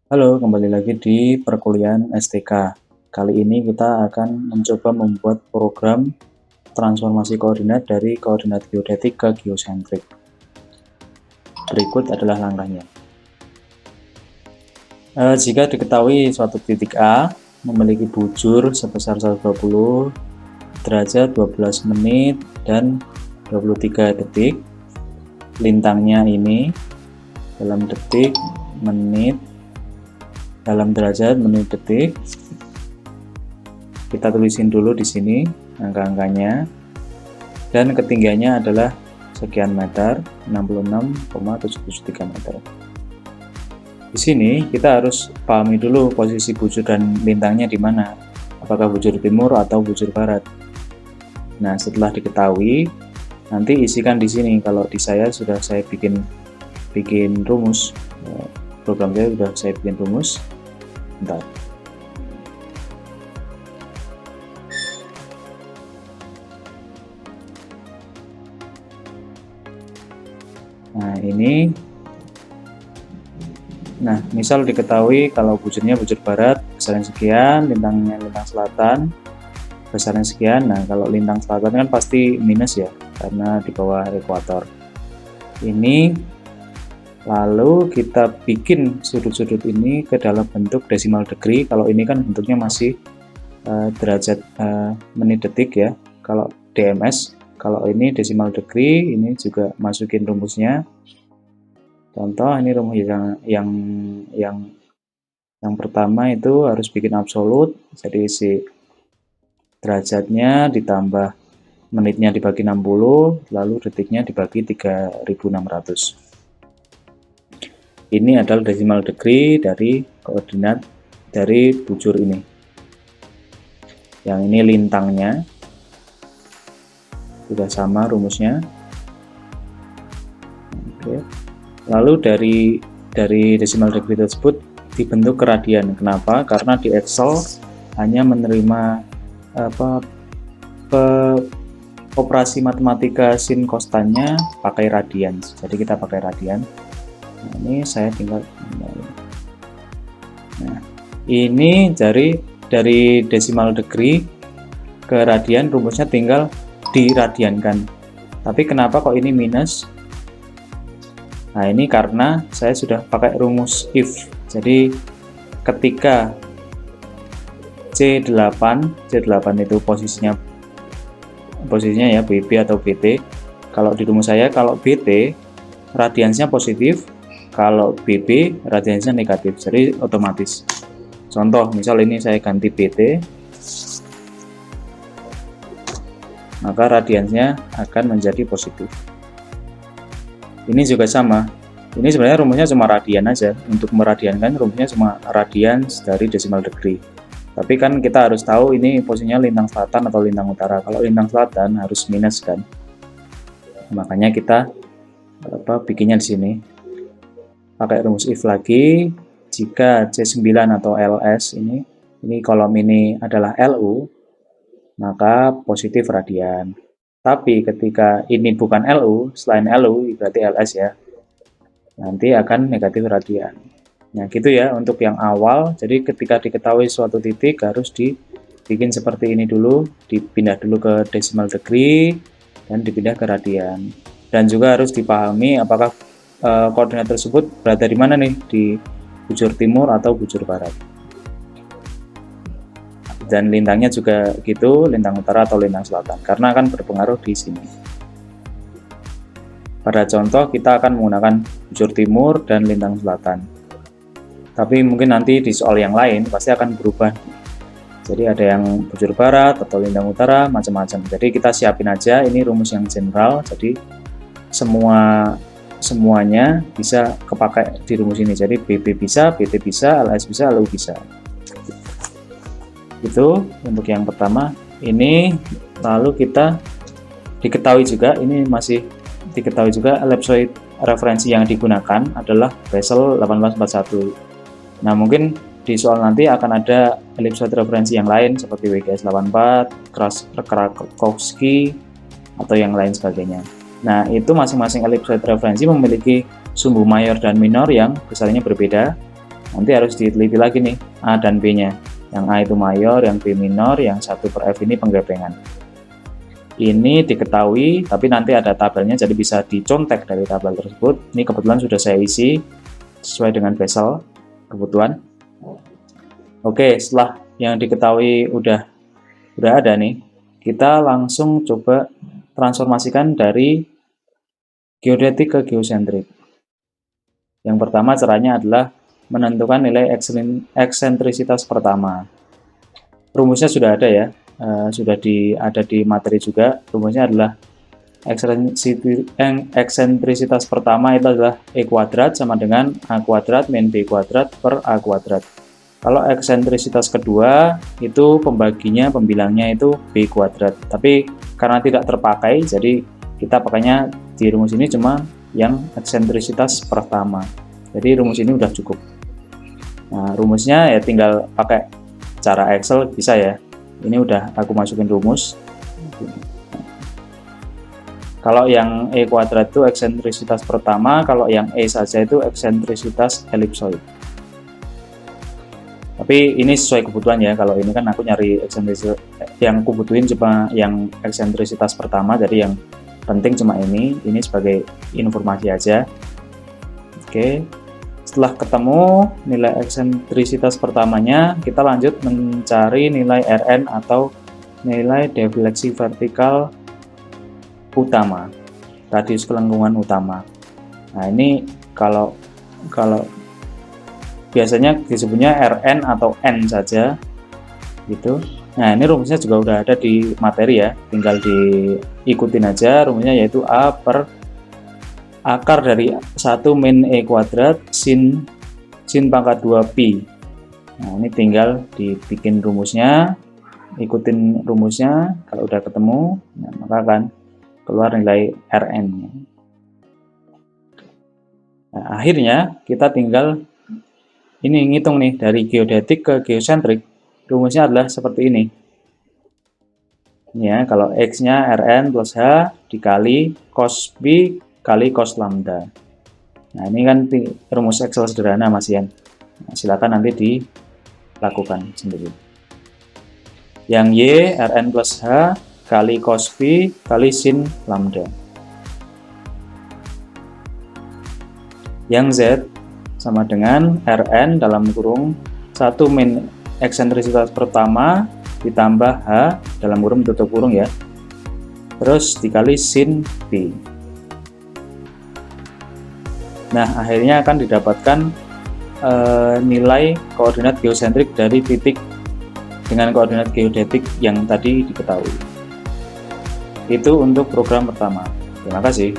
Halo, kembali lagi di perkuliahan STK. Kali ini kita akan mencoba membuat program transformasi koordinat dari koordinat geodetik ke geosentrik. Berikut adalah langkahnya. Jika diketahui suatu titik A memiliki bujur sebesar 120 derajat 12 menit dan 23 detik, lintangnya ini dalam detik, menit, dalam derajat, menit, detik. Kita tulisin dulu di sini angka-angkanya, dan ketinggiannya adalah sekian meter, 66,773 meter. Di sini kita harus pahami dulu posisi bujur dan lintangnya di mana, apakah bujur timur atau bujur barat. Nah, setelah diketahui, nanti isikan di sini. Kalau di saya sudah saya bikin rumus, program saya sudah saya bikin rumus. Bentar. Nah, ini. Nah, misal diketahui kalau bujurnya bujur barat, besaran sekian, lintangnya lintang selatan, besaran sekian. Nah, kalau lintang selatan kan pasti minus ya, karena di bawah ekuator. Ini lalu kita bikin sudut-sudut ini ke dalam bentuk desimal degree. Kalau ini kan bentuknya masih derajat menit detik ya. Kalau DMS, kalau ini desimal degree, ini juga masukin rumusnya. Contoh ini rumus yang pertama itu harus bikin absolut, jadi si derajatnya ditambah menitnya dibagi 60, lalu detiknya dibagi 3600. Ini adalah desimal degree dari koordinat dari bujur ini. Yang ini lintangnya sudah sama rumusnya. Oke. Lalu dari desimal degree tersebut dibentuk ke radian. Kenapa? Karena di Excel hanya menerima operasi matematika sin kostannya pakai radian. Jadi kita pakai radian. Nah, ini saya tinggal. Nah, ini dari desimal degree ke radian, rumusnya tinggal diradiankan. Tapi kenapa kok ini minus? Nah, ini karena saya sudah pakai rumus if. Jadi ketika C8 itu posisinya ya BB atau BT. Kalau di rumus saya, kalau BT radiansnya positif, kalau BB radiansnya negatif. Jadi otomatis. Contoh, misal ini saya ganti BT, maka radiansnya akan menjadi positif. Ini juga sama. Ini sebenarnya rumusnya cuma radian aja. Untuk meradiankan rumusnya cuma radians dari desimal degree. Tapi kan kita harus tahu ini posisinya lintang selatan atau lintang utara. Kalau lintang selatan harus minus kan. Makanya kita bikinnya di sini. Pakai rumus if lagi. Jika C9 atau LS ini kolom ini adalah LU, maka positif radian. Tapi ketika ini bukan LU, selain LU berarti LS ya, nanti akan negatif radian. Nah gitu ya untuk yang awal. Jadi ketika diketahui suatu titik harus dibikin seperti ini dulu, dipindah dulu ke desimal degree dan dipindah ke radian. Dan juga harus dipahami apakah koordinat tersebut berada di mana nih, di bujur timur atau bujur barat. Dan lintangnya juga gitu, lintang utara atau lintang selatan, karena akan berpengaruh di sini. Pada contoh kita akan menggunakan bujur timur dan lintang selatan. Tapi mungkin nanti di soal yang lain pasti akan berubah. Jadi ada yang bujur barat atau lintang utara, macam-macam. Jadi kita siapin aja, ini rumus yang general. Jadi semuanya bisa kepakai di rumus ini. Jadi BB bisa, BT bisa, LS bisa, LU bisa. Itu untuk yang pertama. Ini lalu kita diketahui juga, ini masih diketahui juga ellipsoid referensi yang digunakan adalah Bessel 1841. Nah mungkin di soal nanti akan ada ellipsoid referensi yang lain seperti WGS 84, Krakowski atau yang lain sebagainya. Nah itu masing-masing ellipsoid referensi memiliki sumbu mayor dan minor yang besarnya berbeda. Nanti harus diteliti lagi nih A dan B-nya. Yang A itu mayor, yang B minor, yang 1/F ini penggepengan. Ini diketahui, tapi nanti ada tabelnya, jadi bisa dicontek dari tabel tersebut. Ini kebetulan sudah saya isi sesuai dengan Basel kebutuhan. Oke, setelah yang diketahui udah ada nih, kita langsung coba transformasikan dari geodetik ke geosentrik. Yang pertama caranya adalah menentukan nilai eksentrisitas pertama. Rumusnya sudah ada ya, sudah ada di materi juga. Rumusnya adalah eksentrisitas pertama itu adalah E kuadrat sama dengan A kuadrat min B kuadrat per A kuadrat. Kalau eksentrisitas kedua itu pembilangnya itu B kuadrat. Tapi karena tidak terpakai, jadi kita pakainya di rumus ini cuma yang eksentrisitas pertama. Jadi rumus ini udah cukup. Nah, rumusnya ya tinggal pakai cara Excel bisa ya. Ini udah aku masukin rumus. Kalau yang E kuadrat itu eksentrisitas pertama, kalau yang E saja itu eksentrisitas elipsoid. Tapi ini sesuai kebutuhan ya. Kalau ini kan aku nyari eksentrisitas, yang aku butuhin cuma yang eksentrisitas pertama, jadi yang penting cuma ini sebagai informasi aja. Oke. Setelah ketemu nilai eksentrisitas pertamanya, kita lanjut mencari nilai Rn atau nilai defleksi vertikal utama, radius kelengkungan utama. Nah, ini kalau biasanya disebutnya Rn atau N saja gitu. Nah, ini rumusnya juga udah ada di materi ya, tinggal diikutin aja. Rumusnya yaitu A per akar dari 1 min E kuadrat sin pangkat 2 pi. Nah, ini tinggal dibikin rumusnya, ikutin rumusnya. Kalau udah ketemu, nah, maka akan keluar nilai Rn. Nah, akhirnya kita tinggal ini ngitung nih dari geodetik ke geosentrik. Rumusnya adalah seperti ini. Ya, kalau X-nya Rn plus H dikali cos B kali cos lambda. Nah, ini kan rumus Excel sederhana Mas Ian. Nah, silakan nanti dilakukan sendiri. Yang Y Rn plus H kali cos B kali sin lambda. Yang Z sama dengan Rn dalam kurung 1 min eksentrisitas pertama ditambah H dalam kurung tutup kurung ya. Terus dikali sin B. Nah, akhirnya akan didapatkan nilai koordinat geosentrik dari titik dengan koordinat geodetik yang tadi diketahui. Itu untuk program pertama. Terima kasih.